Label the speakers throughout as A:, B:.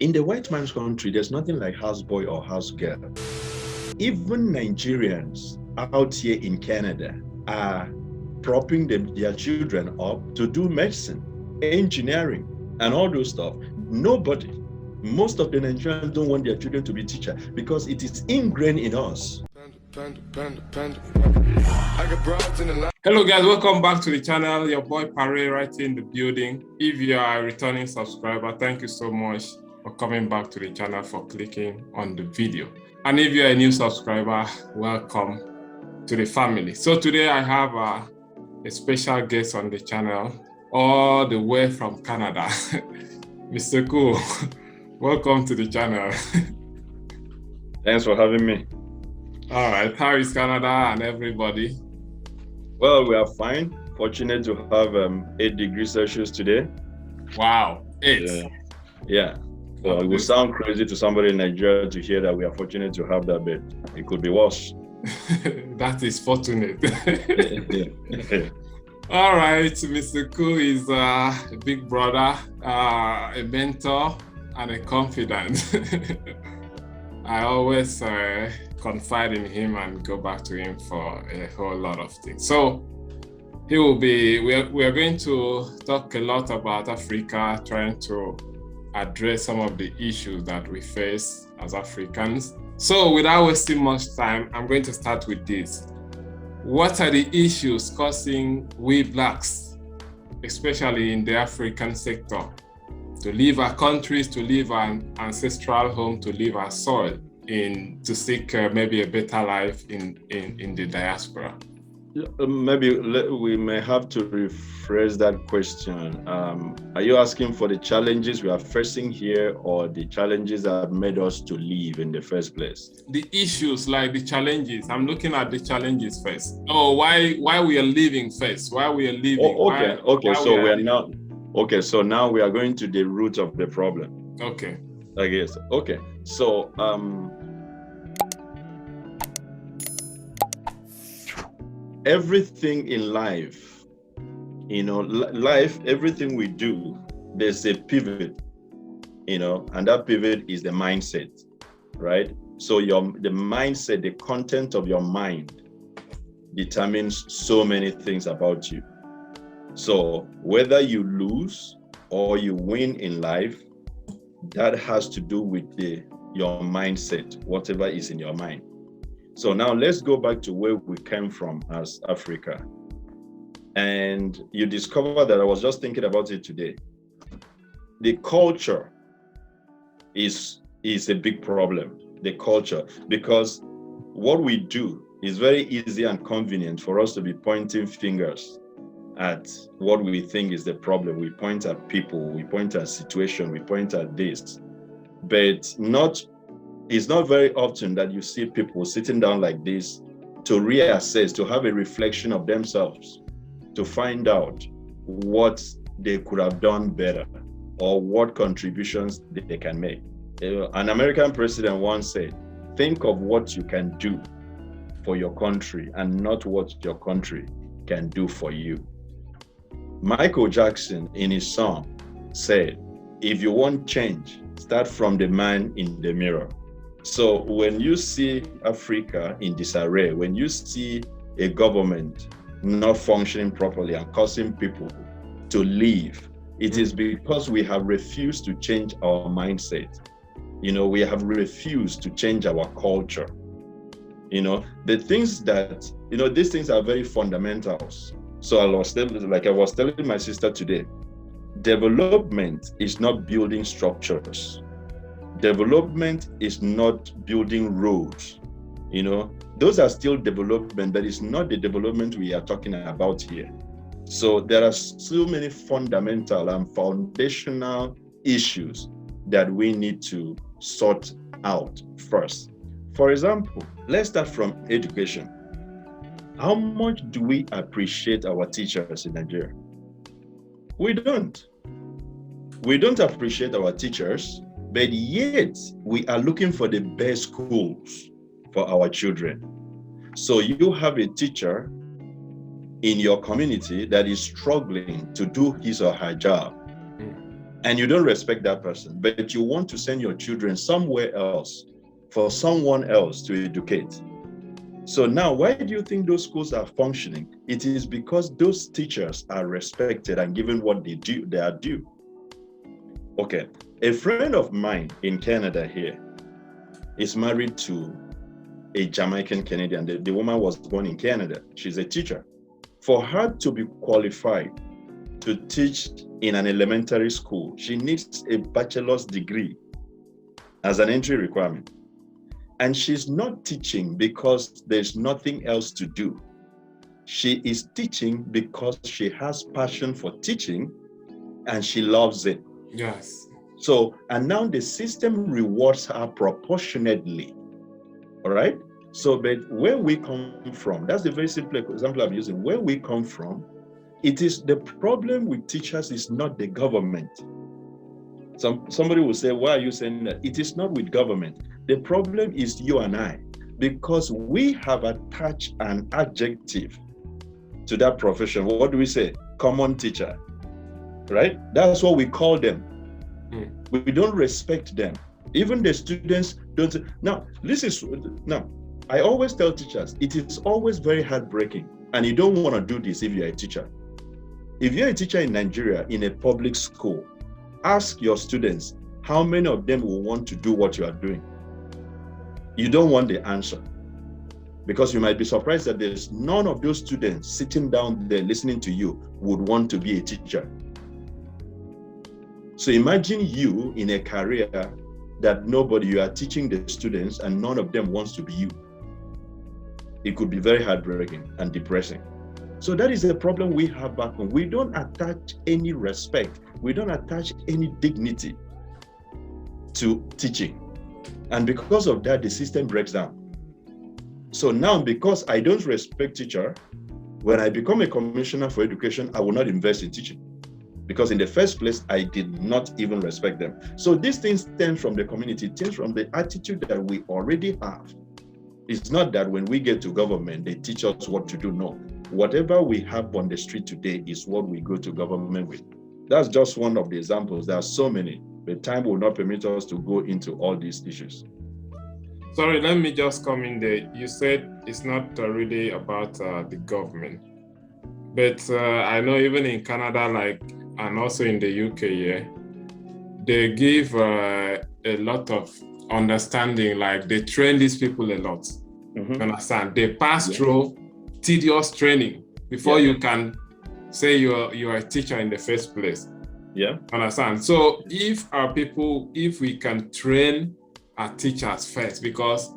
A: In the white man's country, there's nothing like houseboy or house girl. Even Nigerians out here in Canada are propping their children up to do medicine, engineering, and all those stuff. Most of the Nigerians don't want their children to be teachers because it is ingrained in us.
B: Hello guys, welcome back to the channel. Your boy Pare right here in the building. If you are a returning subscriber, thank you so much for coming back to the channel, for clicking on the video. And if you're a new subscriber, welcome to the family. So today I have a special guest on the channel, all the way from Canada. Mr. Cool, welcome to the channel.
A: Thanks for having me.
B: All right, how is Canada and everybody?
A: Well, we are fine. Fortunate to have 8 degrees Celsius today.
B: Wow, 8.
A: Yeah. So it will sound crazy to somebody in Nigeria to hear that we are fortunate to have that, but it could be worse.
B: That is fortunate.
A: Yeah.
B: All right, Mr. Cool is a big brother, a mentor, and a confidant. I always confide in him and go back to him for a whole lot of things. So he will be, we are going to talk a lot about Africa, trying to address some of the issues that we face as Africans. So without wasting much time, I'm going to start with this. What are the issues causing we Blacks, especially in the African sector, to leave our countries, to leave our ancestral home, to leave our soil, to seek maybe a better life in the diaspora?
A: Maybe we may have to rephrase that question. Are you asking for the challenges we are facing here, or the challenges that made us to leave in the first place?
B: The issues, like the challenges. I'm looking at the challenges first. Oh, why we are leaving first? Why we are leaving?
A: Oh, okay. So we are now. Okay, so now we are going to the root of the problem.
B: Okay.
A: I guess. Okay. So everything in life, everything we do, there's a pivot, and that pivot is the mindset, right? So the mindset, the content of your mind determines so many things about you. So whether you lose or you win in life, that has to do with your mindset, whatever is in your mind. So now let's go back to where we came from as Africa. And you discover that I was just thinking about it today. The culture is a big problem, the culture, because what we do is very easy and convenient for us to be pointing fingers at what we think is the problem. We point at people, we point at situation, we point at this, but it's not very often that you see people sitting down like this to reassess, to have a reflection of themselves, to find out what they could have done better or what contributions they can make. An American president once said, think of what you can do for your country and not what your country can do for you. Michael Jackson, in his song, said, if you want change, start from the man in the mirror. So when you see Africa in disarray, when you see a government not functioning properly and causing people to leave, it is because we have refused to change our mindset. We have refused to change our culture. The things that, these things are very fundamentals. So I was telling my sister today, development is not building structures. Development is not building roads. Those are still development, but it's not the development we are talking about here. So there are so many fundamental and foundational issues that we need to sort out first. For example, let's start from education. How much do we appreciate our teachers in Nigeria? We don't. We don't appreciate our teachers, but yet we are looking for the best schools for our children. So you have a teacher in your community that is struggling to do his or her job. and you don't respect that person, but you want to send your children somewhere else for someone else to educate. So now, why do you think those schools are functioning? It is because those teachers are respected and given what they are due. Okay, a friend of mine in Canada here is married to a Jamaican Canadian. The woman was born in Canada. She's a teacher. For her to be qualified to teach in an elementary school, she needs a bachelor's degree as an entry requirement. And she's not teaching because there's nothing else to do. She is teaching because she has passion for teaching and she loves it.
B: Yes.
A: So, and now the system rewards her proportionately. All right? So, but where we come from, that's the very simple example I'm using. Where we come from, it is the problem with teachers is not the government. Somebody will say, why are you saying that? It is not with government. The problem is you and I, because we have attached an adjective to that profession. What do we say? Common teacher, right? That's what we call them. We don't respect them. Even the students don't. Now, I always tell teachers, it is always very heartbreaking, and you don't want to do this if you're a teacher. If you're a teacher in Nigeria in a public school, ask your students how many of them will want to do what you are doing. You don't want the answer, because you might be surprised that there's none of those students sitting down there listening to you would want to be a teacher. So imagine you in a career that you are teaching the students and none of them wants to be you. It could be very heartbreaking and depressing. So that is the problem we have back home. We don't attach any respect. We don't attach any dignity to teaching. And because of that, the system breaks down. So now, because I don't respect teacher, when I become a commissioner for education, I will not invest in teaching. Because in the first place, I did not even respect them. So these things stem from the community, it stems from the attitude that we already have. It's not that when we get to government, they teach us what to do. No. Whatever we have on the street today is what we go to government with. That's just one of the examples. There are so many, but time will not permit us to go into all these issues.
B: Sorry, let me just come in there. You said it's not really about the government, but I know even in Canada, and also in the UK, yeah, they give a lot of understanding. Like they train these people a lot. Mm-hmm. You understand? They pass through tedious training before you can say you're a teacher in the first place.
A: Yeah.
B: Understand? So if we can train our teachers first, because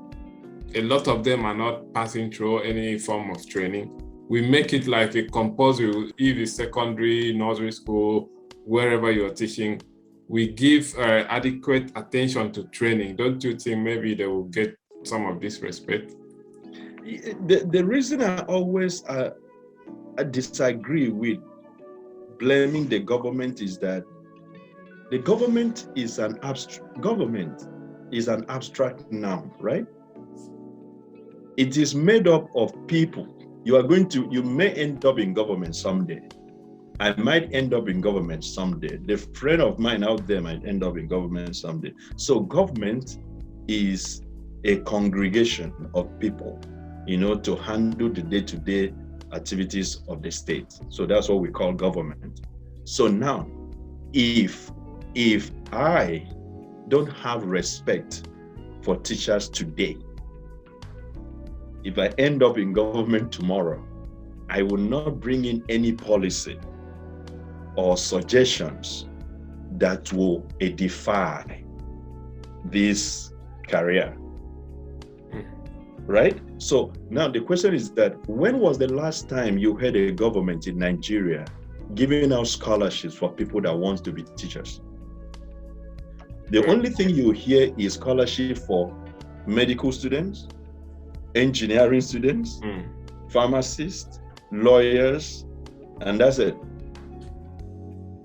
B: a lot of them are not passing through any form of training, we make it like a compulsory. If it's secondary, nursery school, wherever you're teaching, we give adequate attention to training. Don't you think maybe they will get some of this respect?
A: The reason I always I disagree with blaming the government is that the government is an abstract noun, right? It is made up of people. You may end up in government someday. I might end up in government someday. The friend of mine out there might end up in government someday. So government is a congregation of people, to handle the day-to-day activities of the state. So that's what we call government. So now, if I don't have respect for teachers today, if I end up in government tomorrow, I will not bring in any policy or suggestions that will edify this career. Right? So now the question is that when was the last time you heard a government in Nigeria giving out scholarships for people that want to be teachers? The only thing you hear is scholarship for medical students, engineering students, pharmacists, lawyers, and that's it.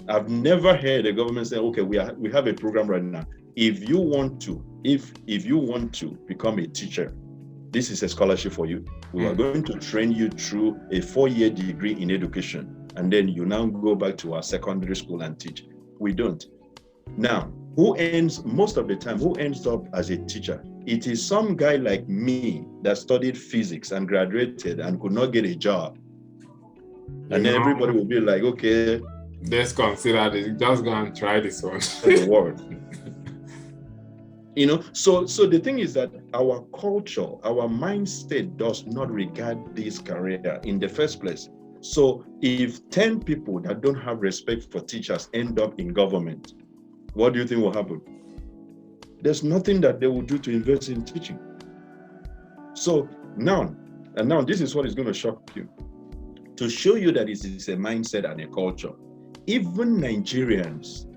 A: I've never heard the government say, okay, we have a program right now. If you want to become a teacher, this is a scholarship for you. We are going to train you through a 4-year degree in education, and then you now go back to our secondary school and teach. We don't. Now, most of the time, who ends up as a teacher? It is some guy like me that studied physics and graduated and could not get a job. And then everybody will be like, okay,
B: let's consider this. Just go and try this one.
A: The word. So the thing is that our culture, our mindset does not regard this career in the first place. So if 10 people that don't have respect for teachers end up in government, what do you think will happen? There's nothing that they will do to invest in teaching. So now this is what is going to shock you. To show you that it is a mindset and a culture, even Nigerians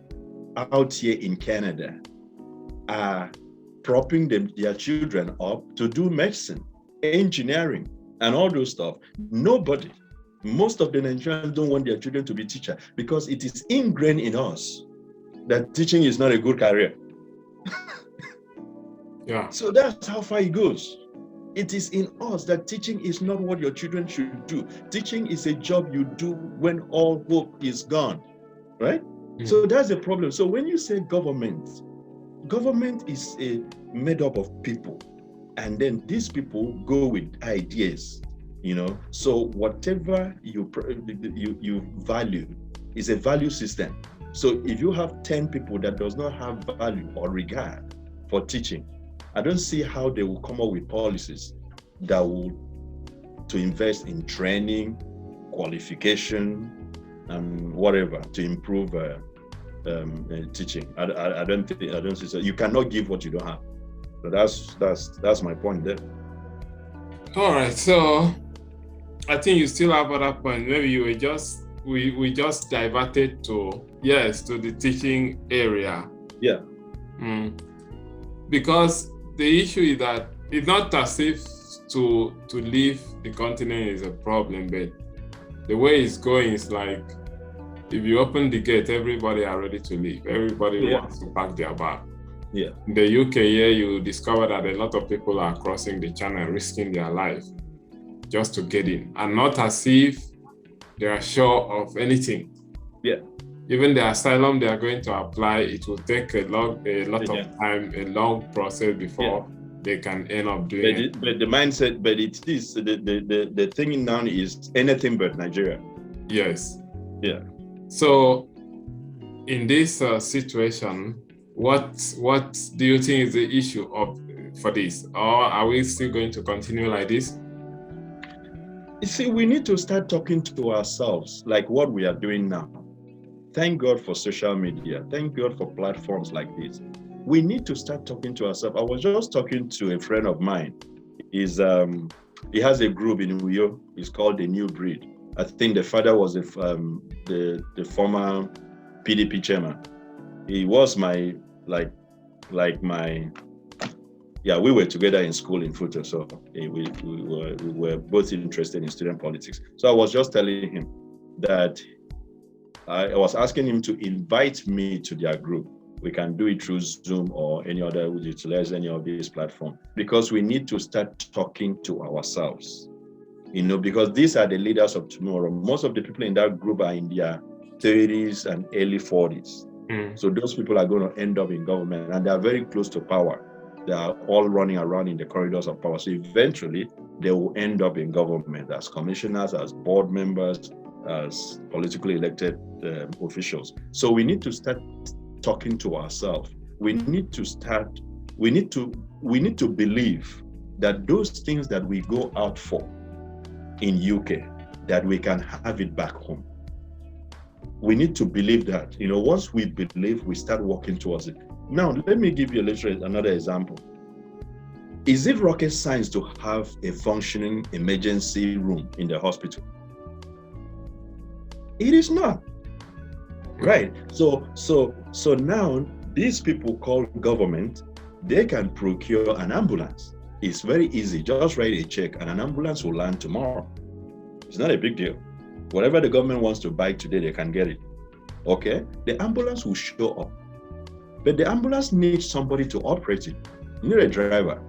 A: out here in Canada are propping their children up to do medicine, engineering, and all those stuff. Most of the Nigerians don't want their children to be teachers because it is ingrained in us that teaching is not a good career.
B: Yeah.
A: So that's how far it goes. It is in us that teaching is not what your children should do. Teaching is a job you do when all hope is gone, right? Mm-hmm. So that's the problem. So when you say government is made up of people, and then these people go with ideas, So whatever you value is a value system. So if you have 10 people that does not have value or regard for teaching, I don't see how they will come up with policies that will to invest in training, qualification, and whatever to improve teaching. I don't see so. You cannot give what you don't have. So that's my point there.
B: All right. So I think you still have other points. Maybe we just diverted to the teaching area.
A: Yeah.
B: Because the issue is that it's not as if to leave the continent is a problem, but the way it's going is like if you open the gate, everybody are ready to leave. Everybody wants to pack their bag.
A: Yeah.
B: In the UK here, you discover that a lot of people are crossing the channel, risking their life just to get in, and not as if they are sure of anything.
A: Yeah.
B: Even the asylum they are going to apply, it will take a lot of time, a long process before they can end up doing it.
A: But the mindset, but it is the thing now is anything but Nigeria.
B: Yes.
A: Yeah.
B: So, in this situation, what do you think is the issue for this, or are we still going to continue like this?
A: You see, we need to start talking to ourselves like what we are doing now. Thank God for social media. Thank God for platforms like this. We need to start talking to ourselves. I was just talking to a friend of mine. He has a group in Uyo. It's called The New Breed. I think the father was the former PDP chairman. He was we were together in school in Futo, so we were both interested in student politics. So I was just telling him that I was asking him to invite me to their group. We can do it through Zoom or any other, we utilize any of these platforms, because we need to start talking to ourselves, because these are the leaders of tomorrow. Most of the people in that group are in their 30s and early 40s. So those people are going to end up in government, and they are very close to power. They are all running around in the corridors of power. So eventually they will end up in government as commissioners, as board members, as politically elected officials. So we need to start talking to ourselves. We need to believe that those things that we go out for in UK, that we can have it back home. We need to believe that. Once we believe, we start working towards it. Now, let me give you another example. Is it rocket science to have a functioning emergency room in the hospital? It is not. Right. So now these people called government, they can procure an ambulance. It's very easy. Just write a check and an ambulance will land tomorrow. It's not a big deal. Whatever the government wants to buy today, they can get it. Okay? The ambulance will show up. But the ambulance needs somebody to operate it. You need a driver.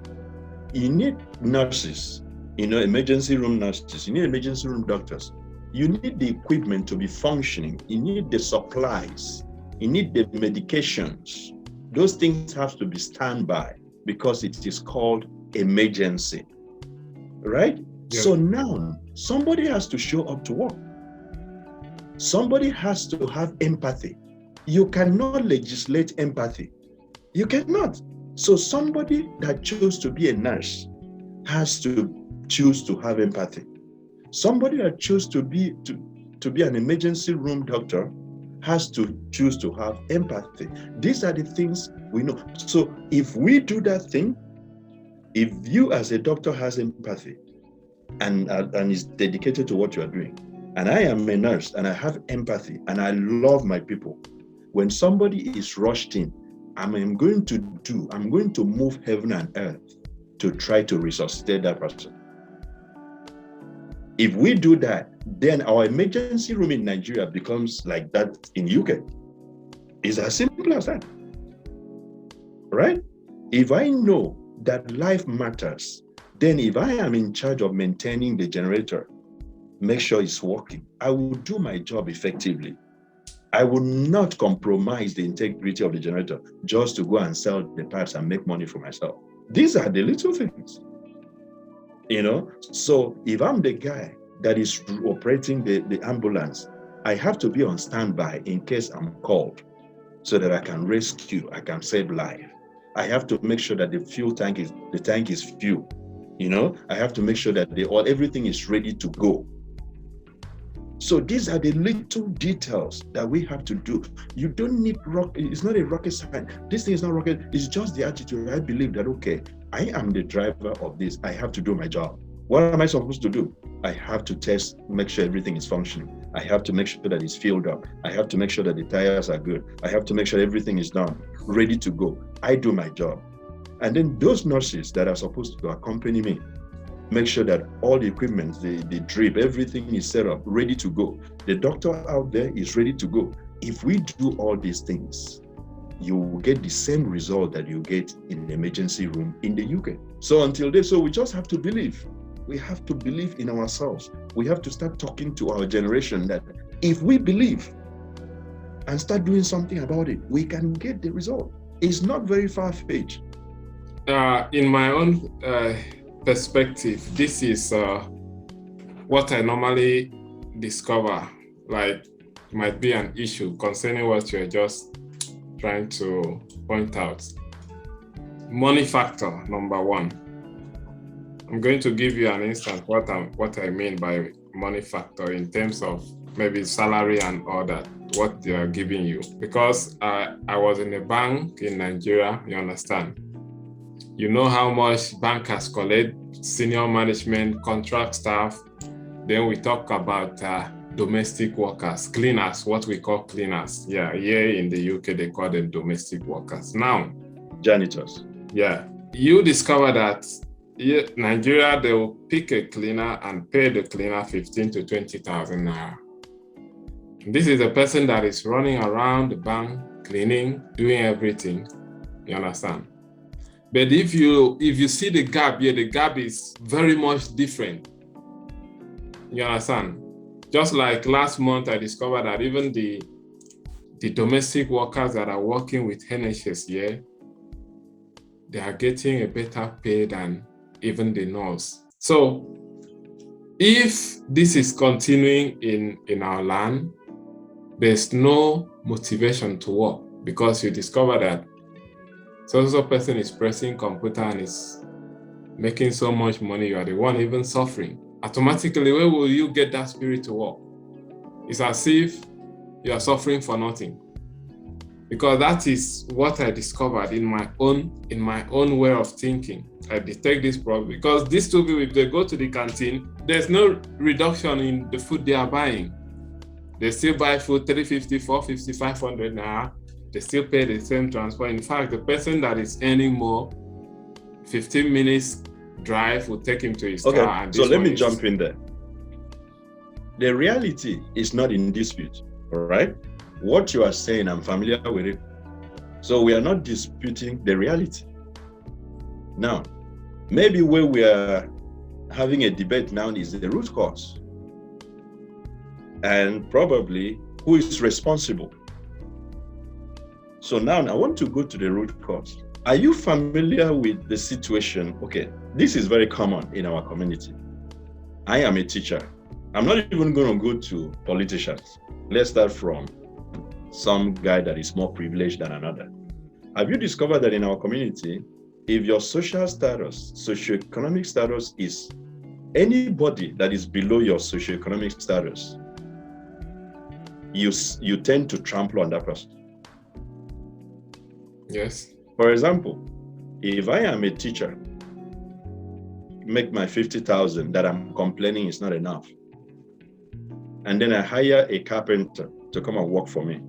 A: You need nurses, emergency room nurses. You need emergency room doctors. You need the equipment to be functioning. You need the supplies. You need the medications. Those things have to be standby because it is called emergency, right? Yeah. So now somebody has to show up to work. Somebody has to have empathy. You cannot legislate empathy. You cannot. So somebody that chose to be a nurse has to choose to have empathy. Somebody that chose to be an emergency room doctor has to choose to have empathy. These are the things we know. So if we do that thing, if you as a doctor has empathy and is dedicated to what you are doing, and I am a nurse and I have empathy and I love my people, when somebody is rushed in, I'm going to move heaven and earth to try to resuscitate that person. If we do that, then our emergency room in Nigeria becomes like that in UK. It's as simple as that, right? If I know that life matters, then if I am in charge of maintaining the generator, make sure it's working, I will do my job effectively. I will not compromise the integrity of the generator just to go and sell the parts and make money for myself. These are the little things, So if I'm the guy that is operating the ambulance, I have to be on standby in case I'm called so that I can rescue, I can save life. I have to make sure that the tank is full. I have to make sure that everything is ready to go. So these are the little details that we have to do. You don't need it's not a rocket science. This thing is not rocket, it's just the attitude. I believe that, okay, I am the driver of this. I have to do my job. What am I supposed to do? I have to test, make sure everything is functioning. I have to make sure that it's filled up. I have to make sure that the tires are good. I have to make sure everything is done, ready to go. I do my job. And then those nurses that are supposed to accompany me, make sure that all the equipment, the drip, everything is set up, ready to go. The doctor out there is ready to go. If we do all these things, you will get the same result that you get in the emergency room in the UK. So we just have to believe. We have to believe in ourselves. We have to start talking to our generation that if we believe and start doing something about it, we can get the result. It's not very far-fetched.
B: In my own perspective, this is what I normally discover, like might be an issue concerning what you're just trying to point out. Money factor, number one. I'm going to give you an instance what I mean by money factor in terms of maybe salary and all that, what they are giving you. Because I was in a bank in Nigeria, you understand? You know how much bankers collect, senior management, contract staff. Then we talk about domestic workers, cleaners, what we call cleaners. Yeah, here in the UK, they call them domestic workers. Now,
A: janitors.
B: Yeah, you discover that Nigeria, they will pick a cleaner and pay the cleaner 15 to 20,000 naira. This is a person that is running around the bank, cleaning, doing everything. You understand? But if you see the gap here, the gap is very much different. You understand? Just like last month, I discovered that even the domestic workers that are working with NHS here, they are getting a better pay than even the nurse. So if this is continuing in our land, there's no motivation to work because you discover that so person is pressing computer and is making so much money, you are the one even suffering. Automatically, where will you get that spirit to work? It's as if you are suffering for nothing. Because that is what I discovered in my own way of thinking. I detect this problem because these two people, if they go to the canteen, there's no reduction in the food they are buying. They still buy food 350, 450, 500 naira. They still pay the same transport. In fact, the person that is earning more, 15 minutes drive will take him to his car. And
A: so let me jump in there. The reality is not in dispute, all right? What you are saying, I'm familiar with it. So we are not disputing the reality. Now, maybe where we are having a debate now is the root cause. And probably who is responsible. So now I want to go to the root cause. Are you familiar with the situation? Okay, this is very common in our community. I am a teacher. I'm not even going to go to politicians. Let's start from some guy that is more privileged than another. Have you discovered that in our community, if your social status, socioeconomic status is anybody that is below your socioeconomic status, you tend to trample on that person?
B: Yes.
A: For example, if I am a teacher, make my 50,000 that I'm complaining is not enough, and then I hire a carpenter to come and work for me,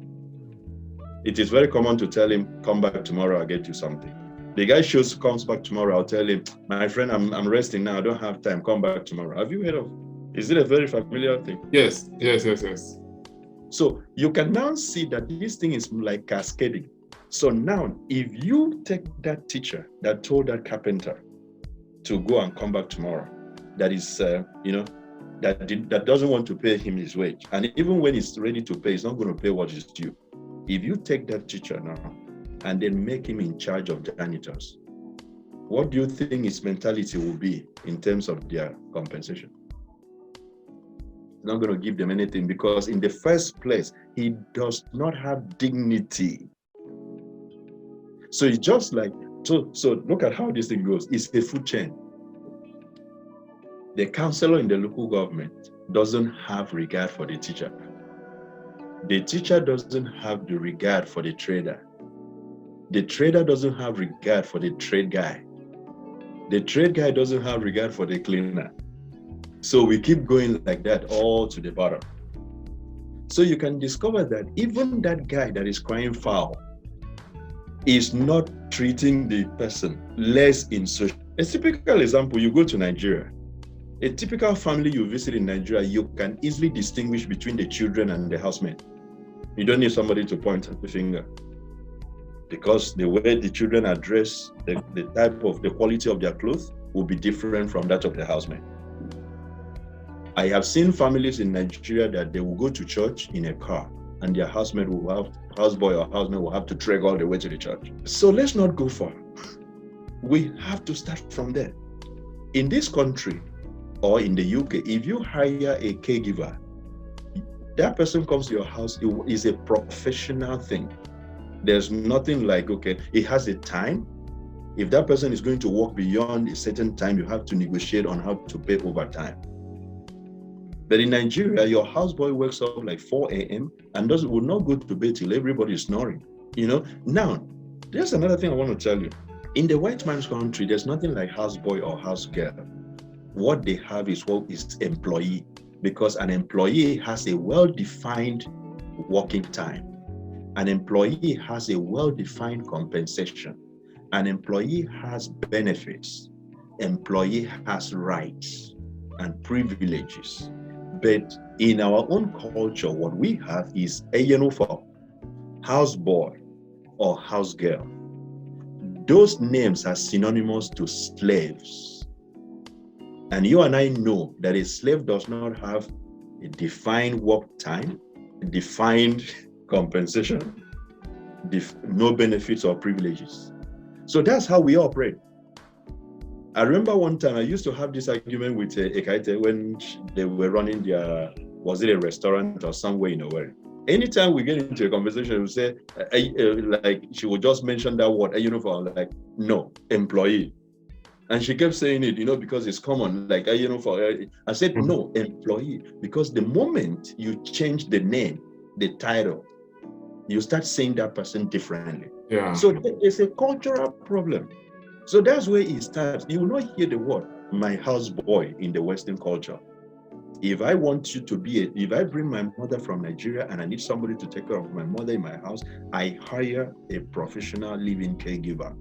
A: it is very common to tell him, come back tomorrow, I'll get you something. The guy comes back tomorrow, I'll tell him, my friend, I'm resting now, I don't have time, come back tomorrow. Have you heard of, is it a very familiar thing?
B: Yes.
A: So you can now see that this thing is like cascading. So now, if you take that teacher that told that carpenter to go and come back tomorrow, that is, that doesn't want to pay him his wage, and even when he's ready to pay, he's not going to pay what is due. If you take that teacher now and then make him in charge of janitors, what do you think his mentality will be in terms of their compensation? He's not going to give them anything, because in the first place, he does not have dignity. So it's just like, so look at how this thing goes. It's a food chain. The councillor in the local government doesn't have regard for the teacher. The teacher doesn't have the regard for the trader. The trader doesn't have regard for the trade guy. The trade guy doesn't have regard for the cleaner. So we keep going like that all to the bottom. So you can discover that even that guy that is crying foul is not treating the person less in social. A typical example, you go to Nigeria. A typical family you visit in Nigeria, you can easily distinguish between the children and the housemaid. You don't need somebody to point at the finger, because the way the children are dressed, the type of the quality of their clothes will be different from that of the housemaid. I have seen families in Nigeria that they will go to church in a car, and their housemaid will have, houseboy or housemaid will have to trek all the way to the church. So let's not go far. We have to start from there. In this country, or in the UK, if you hire a caregiver, that person comes to your house, it is a professional thing. There's nothing like, okay, it has a time. If that person is going to work beyond a certain time, you have to negotiate on how to pay overtime. But in Nigeria, your houseboy wakes up like 4 a.m. and will not go to bed till everybody is snoring. Now, there's another thing I want to tell you. In the white man's country, there's nothing like houseboy or housegirl. What they have is what is employee, because an employee has a well-defined working time. An employee has a well-defined compensation. An employee has benefits. Employee has rights and privileges. But in our own culture, what we have is for houseboy or housegirl. Those names are synonymous to slaves. And you and I know that a slave does not have a defined work time, a defined compensation, no benefits or privileges. So that's how we operate. I remember one time I used to have this argument with Ekaite when they were running their, was it a restaurant or somewhere in Owerri? Anytime we get into a conversation, we say, like she would just mention that word, like, no, employee. And she kept saying it, because it's common, like, I said, no, employee, because the moment you change the name, the title, you start seeing that person differently.
B: Yeah.
A: So it's a cultural problem. So that's where it starts. You will not hear the word my houseboy in the Western culture. If I want you to be, if I bring my mother from Nigeria and I need somebody to take care of my mother in my house, I hire a professional living caregiver.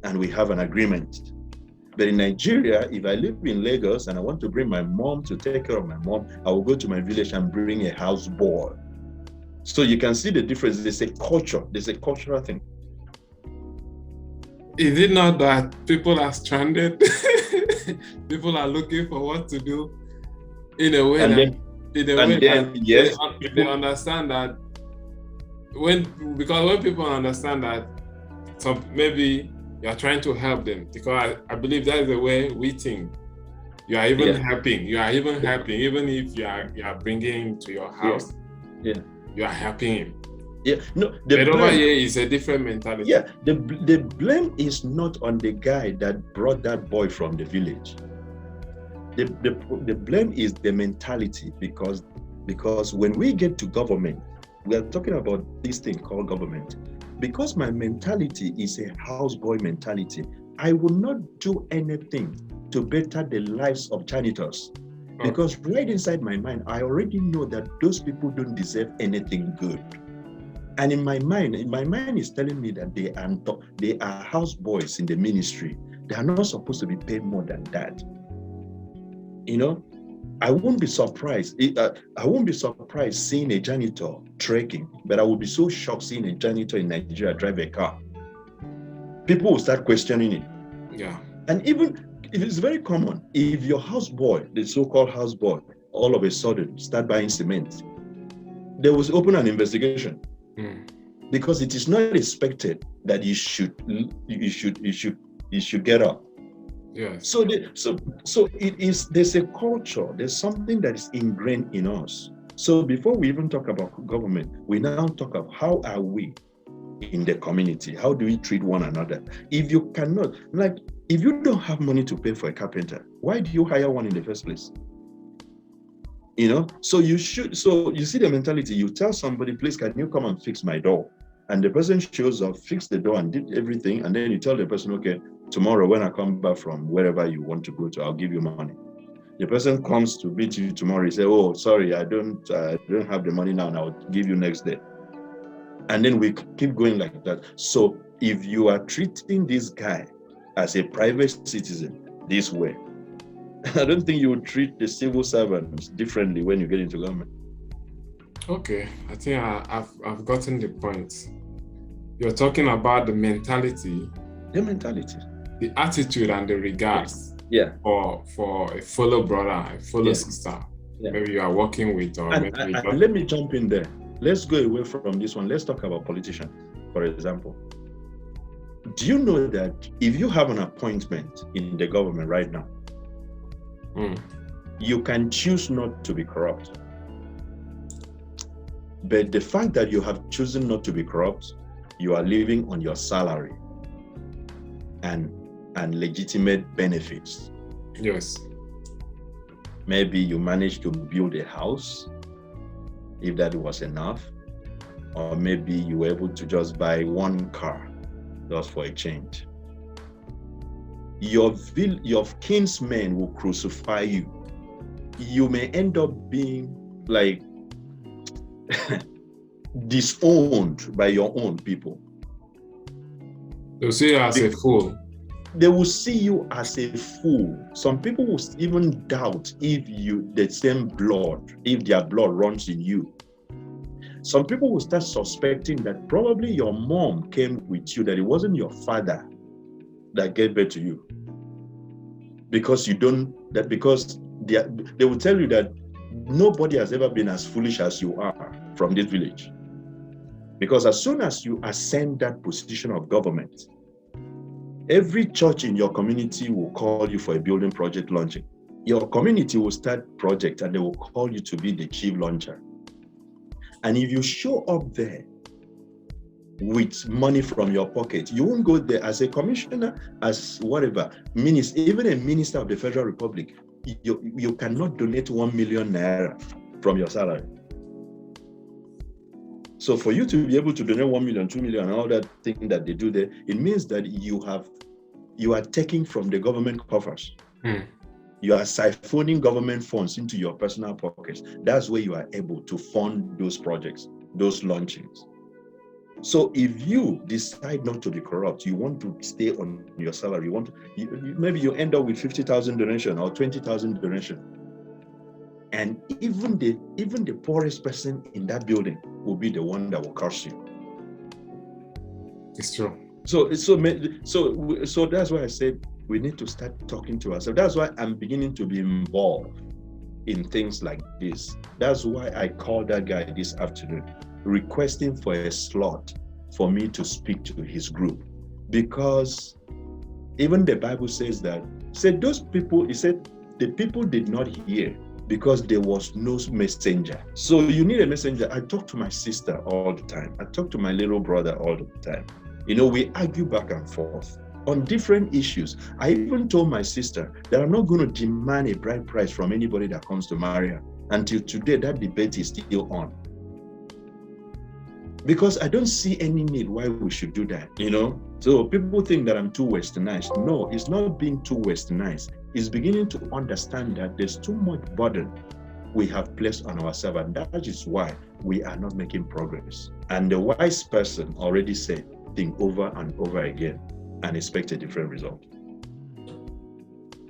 A: And we have an agreement. But in Nigeria, if I live in Lagos and I want to bring my mom to take care of my mom, I will go to my village and bring a houseboy. So you can see the difference. There's a culture, there's a cultural thing.
B: Is it not that people are stranded? People are looking for what to do in a way
A: They understand that
B: because when people understand that maybe you are trying to help them, because I believe that is the way we think. You are even helping. You are even helping, even if you are bringing him to your house.
A: Yeah.
B: You are helping him.
A: Yeah. No.
B: But over here is a different mentality.
A: Yeah. The blame is not on the guy that brought that boy from the village. The blame is the mentality, because when we get to government, we are talking about this thing called government. Because my mentality is a houseboy mentality, I will not do anything to better the lives of janitors. Because right inside my mind, I already know that those people don't deserve anything good. And in my mind is telling me that they are houseboys in the ministry. They are not supposed to be paid more than that. You know, I won't be surprised. I won't be surprised seeing a janitor trekking, but I will be so shocked seeing a janitor in Nigeria drive a car. People will start questioning it.
B: Yeah.
A: And even if it's very common, if your houseboy, the so-called houseboy, all of a sudden start buying cement, they will open an investigation. Because it is not expected that you should get up.
B: Yes.
A: So it is, there's a culture, there's something that is ingrained in us. So before we even talk about government, we now talk of how are we in the community? How do we treat one another? If you cannot, like, if you don't have money to pay for a carpenter, why do you hire one in the first place? You know, so you see the mentality, you tell somebody, please, can you come and fix my door? And the person shows up, fixed the door and did everything. And then you tell the person, okay, tomorrow when I come back from wherever you want to go to, I'll give you money. The person comes to meet you tomorrow, he say, oh, sorry, I don't have the money now, and I'll give you next day. And then we keep going like that. So if you are treating this guy as a private citizen this way, I don't think you would treat the civil servants differently when you get into government.
B: Okay, I think I've gotten the point. You're talking about the mentality.
A: The mentality.
B: The attitude and the regards.
A: Yeah.
B: For a fellow brother, a fellow sister. Yeah. Maybe you are working with, or
A: and let me jump in there. Let's go away from this one. Let's talk about politicians, for example. Do you know that if you have an appointment in the government right now, you can choose not to be corrupt? But the fact that you have chosen not to be corrupt, you are living on your salary and legitimate benefits.
B: Yes.
A: Maybe you managed to build a house, if that was enough, or maybe you were able to just buy one car just for a change. Your kinsmen will crucify you. You may end up being like disowned by your own people.
B: They'll see you as a fool.
A: They will see you as a fool. Some people will even doubt if their blood runs in you. Some people will start suspecting that probably your mom came with you, that it wasn't your father that gave birth to you. Because they will tell you that nobody has ever been as foolish as you are from this village. Because as soon as you ascend that position of government, every church in your community will call you for a building project launching. Your community will start project and they will call you to be the chief launcher. And if you show up there with money from your pocket, you won't go there as a commissioner, as whatever, minister, even a minister of the Federal Republic. You cannot donate 1 million naira from your salary. So for you to be able to donate 1 million, 2 million, and all that thing that they do there, it means that you are taking from the government coffers. You are siphoning government funds into your personal pockets. That's where you are able to fund those projects, those launchings. So if you decide not to be corrupt, you want to stay on your salary, maybe you end up with 50,000 donation or 20,000 donation. And even the poorest person in that building will be the one that will curse you.
B: It's true.
A: So that's why I said we need to start talking to ourselves. That's why I'm beginning to be involved in things like this. That's why I called that guy this afternoon. requesting for a slot for me to speak to his group, because even the Bible says that, said those people, he said, the people did not hear because there was no messenger. So you need a messenger. I talk to my sister all the time. I talk to my little brother all the time. You know, we argue back and forth on different issues. I even told my sister that I'm not going to demand a bride price from anybody that comes to marry her. Until today, that debate is still on. Because I don't see any need why we should do that, you know? So people think that I'm too westernized. No, it's not being too westernized. It's beginning to understand that there's too much burden we have placed on ourselves, and that is why we are not making progress. And the wise person already said, think over and over again and expect a different result.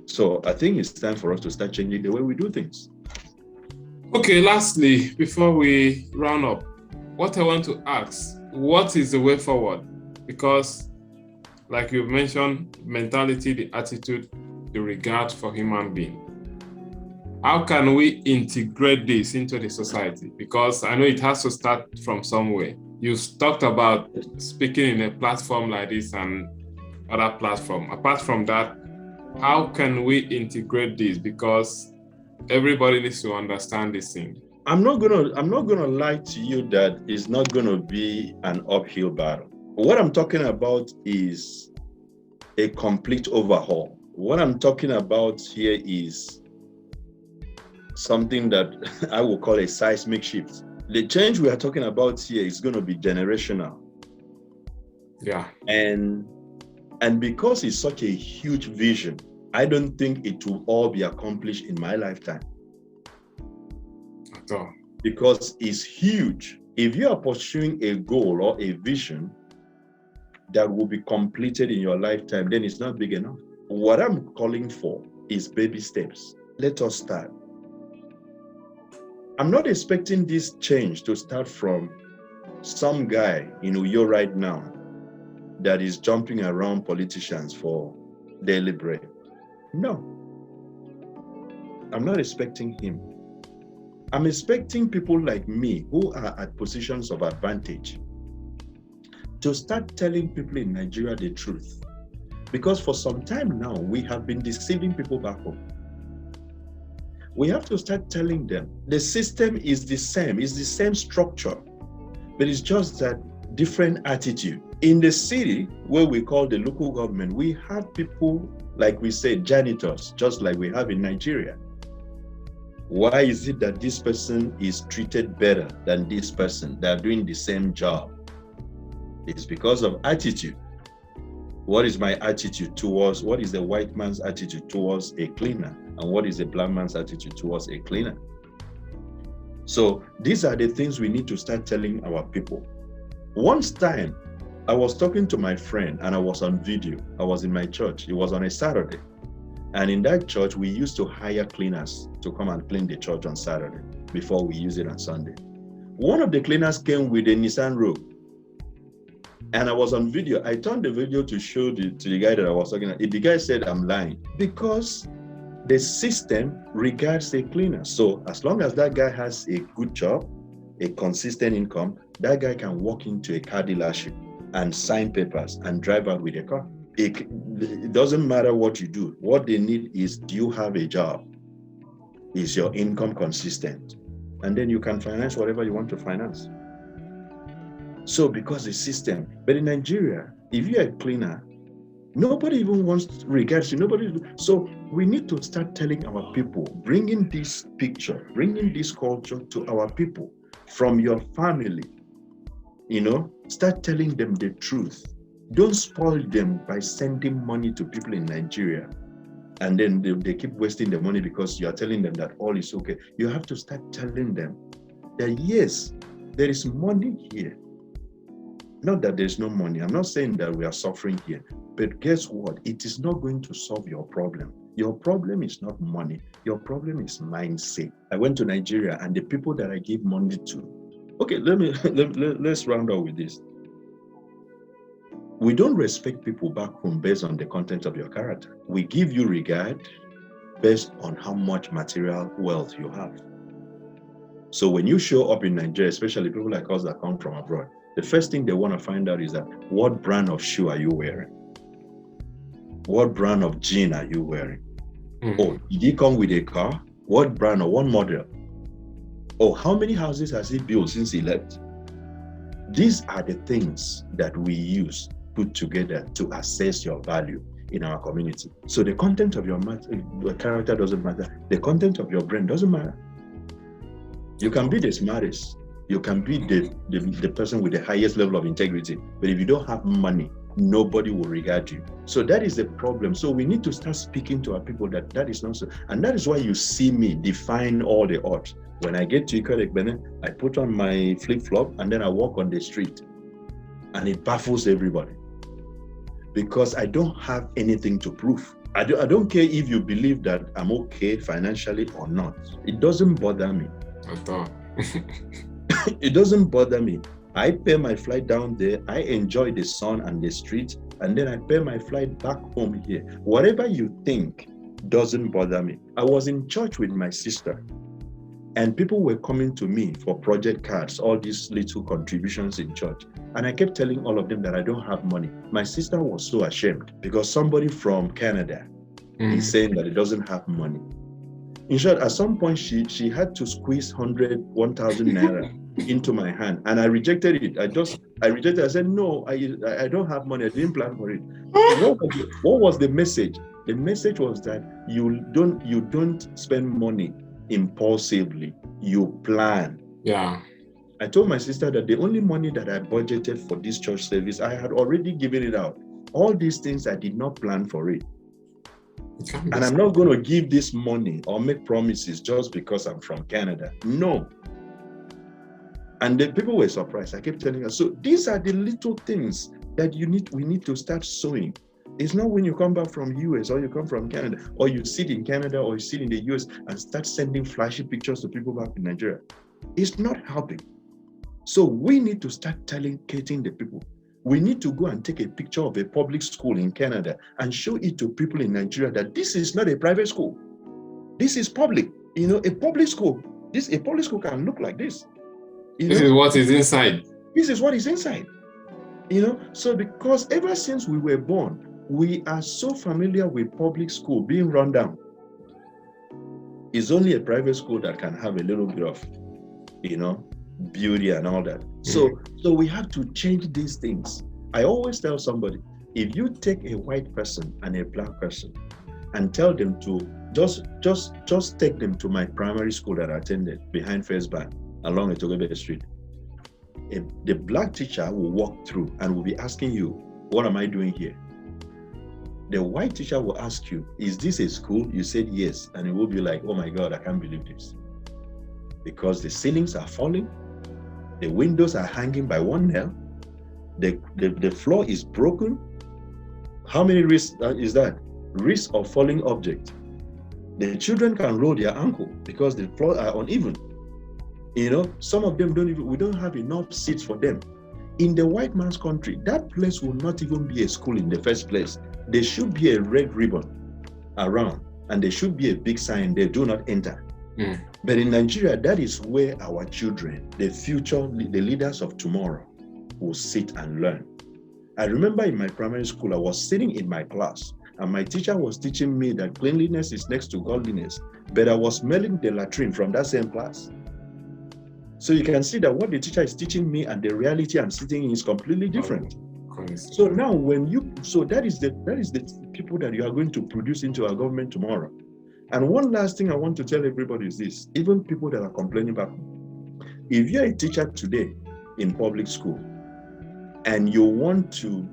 A: So I think it's time for us to start changing the way we do things.
B: Okay, lastly, before we round up, what I want to ask, what is the way forward? Because like you mentioned, mentality, the attitude, the regard for human being. How can we integrate this into the society? Because I know it has to start from somewhere. You talked about speaking in a platform like this and other platform. Apart from that, how can we integrate this? Because everybody needs to understand this thing.
A: I'm not gonna lie to you that it's not gonna be an uphill battle. What I'm talking about is a complete overhaul. What I'm talking about here is something that I will call a seismic shift. The change we are talking about here is going to be generational.
B: Yeah.
A: And because it's such a huge vision, I don't think it will all be accomplished in my lifetime.
B: At all.
A: Because it's huge. If you are pursuing a goal or a vision that will be completed in your lifetime, then it's not big enough. What I'm calling for is baby steps. Let us start. I'm not expecting this change to start from some guy in Uyo right now that is jumping around politicians for daily bread. No. I'm not expecting him. I'm expecting people like me who are at positions of advantage to start telling people in Nigeria the truth. Because for some time now, we have been deceiving people back home. We have to start telling them the system is the same structure, but it's just that different attitude. In the city, where we call the local government, we have people, like we say, janitors, just like we have in Nigeria. Why is it that this person is treated better than this person? They're doing the same job. It's because of attitude. What is my attitude towards, what is the white man's attitude towards a cleaner? And what is the black man's attitude towards a cleaner? So these are the things we need to start telling our people. Once time, I was talking to my friend and I was on video. I was in my church. It was on a Saturday. And in that church, we used to hire cleaners to come and clean the church on Saturday before we use it on Sunday. One of the cleaners came with a Nissan Rogue. And I was on video. I turned the video to show to the guy that I was talking to. The guy said, I'm lying. Because the system regards a cleaner. So as long as that guy has a good job, a consistent income, that guy can walk into a car dealership and sign papers and drive out with a car. It doesn't matter what you do. What they need is, do you have a job? Is your income consistent? And then you can finance whatever you want to finance. So because the system, but in Nigeria, if you're a cleaner, nobody even wants to regards you. Nobody. So we need to start telling our people, bringing this picture, bringing this culture to our people from your family. You know, start telling them the truth. Don't spoil them by sending money to people in Nigeria. And then they keep wasting the money because you are telling them that all is okay. You have to start telling them that yes, there is money here. Not that there's no money. I'm not saying that we are suffering here. But guess what? It is not going to solve your problem. Your problem is not money. Your problem is mindset. I went to Nigeria and the people that I give money to. Okay, let's round up with this. We don't respect people back home based on the content of your character. We give you regard based on how much material wealth you have. So when you show up in Nigeria, especially people like us that come from abroad, the first thing they want to find out is that what brand of shoe are you wearing? What brand of jean are you wearing? Oh, did he come with a car? What brand or what model? Oh, how many houses has he built since he left? These are the things that we use put together to assess your value in our community. So the content of your character doesn't matter. The content of your brain doesn't matter. You can be the smartest. You can be the person with the highest level of integrity. But if you don't have money, nobody will regard you. So that is the problem. So we need to start speaking to our people that is not so. And that is why you see me define all the odds. When I get to Ikot Ekpene, I put on my flip-flop and then I walk on the street. And it baffles everybody. Because I don't have anything to prove. I don't care if you believe that I'm okay financially or not. It doesn't bother me.
B: At all.
A: It doesn't bother me. I pay my flight down there. I enjoy the sun and the street. And then I pay my flight back home here. Whatever you think doesn't bother me. I was in church with my sister. And people were coming to me for project cards, all these little contributions in church. And I kept telling all of them that I don't have money. My sister was so ashamed because somebody from Canada is saying that he doesn't have money. In short, at some point, she had to squeeze 1,000 naira into my hand. And I rejected it. I rejected it. I said, no, I don't have money. I didn't plan for it. What was the message? The message was that you don't spend money impulsively, you plan.
B: Yeah.
A: I told my sister that the only money that I budgeted for this church service, I had already given it out. All these things, I did not plan for it. And I'm not going to give this money or make promises just because I'm from Canada. No. And the people were surprised. I kept telling her, so these are the little things that we need to start sowing. It's not when you come back from US or you come from Canada or you sit in Canada or you sit in the US and start sending flashy pictures to people back in Nigeria. It's not helping. So we need to start educating the people. We need to go and take a picture of a public school in Canada and show it to people in Nigeria that this is not a private school. This is public. A public school. A public school can look like this.
B: This is what is inside.
A: This is what is inside. So because ever since we were born, we are so familiar with public school being run down. It's only a private school that can have a little bit of, beauty and all that. So we have to change these things. I always tell somebody, if you take a white person and a black person and tell them to just take them to my primary school that I attended behind First Bank along Etogebe Street, the black teacher will walk through and will be asking you, what am I doing here? The white teacher will ask you, is this a school? You said yes. And it will be like, oh my God, I can't believe this. Because the ceilings are falling, the windows are hanging by one nail, the floor is broken. How many risks is that? Risk of falling object. The children can roll their ankle because the floor are uneven. Some of them we don't have enough seats for them. In the white man's country, that place will not even be a school in the first place. There should be a red ribbon around, and there should be a big sign there, do not enter. But in Nigeria, that is where our children, the leaders of tomorrow, will sit and learn. I remember in my primary school, I was sitting in my class, and my teacher was teaching me that cleanliness is next to godliness, but I was smelling the latrine from that same class. So you can see that what the teacher is teaching me and the reality I'm sitting in is completely different. So now that is the people that you are going to produce into our government tomorrow. And one last thing I want to tell everybody is this, even people that are complaining back, if you're a teacher today in public school and you want to,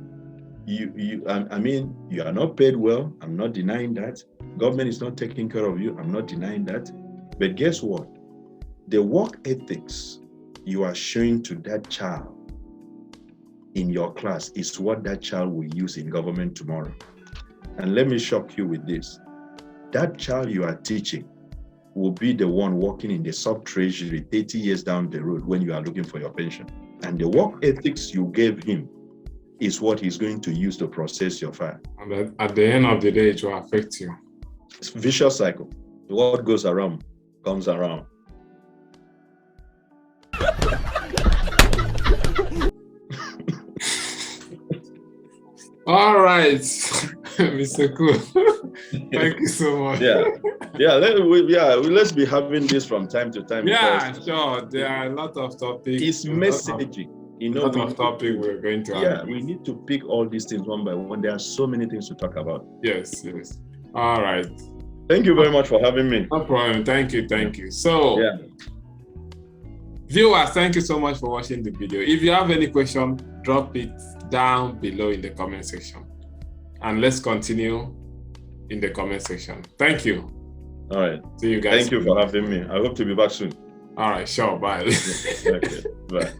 A: you are not paid well, I'm not denying that. Government is not taking care of you, I'm not denying that. But guess what? The work ethics you are showing to that child in your class is what that child will use in government tomorrow. And let me shock you with this. That child you are teaching will be the one working in the sub-treasury 30 years down the road when you are looking for your pension. And the work ethics you gave him is what he's going to use to process your file.
B: And at the end of the day, it will affect you.
A: It's a vicious cycle. What goes around comes around.
B: All right, Mr. Cool. Thank you so much.
A: Let's be having this from time to time.
B: Yeah, sure. There are a lot of topics.
A: It's messaging.
B: A lot of topics we're going to have.
A: We need to pick all these things one by one. There are so many things to talk about.
B: Yes. All right.
A: Thank you very much for having me.
B: No problem. Thank you. So, viewers, thank you so much for watching the video. If you have any question, drop it down below in the comment section. And let's continue in the comment section. Thank you.
A: All right.
B: See you guys.
A: Thank you for having me. I hope to be back soon.
B: All right, sure. Bye.
A: Okay. Bye.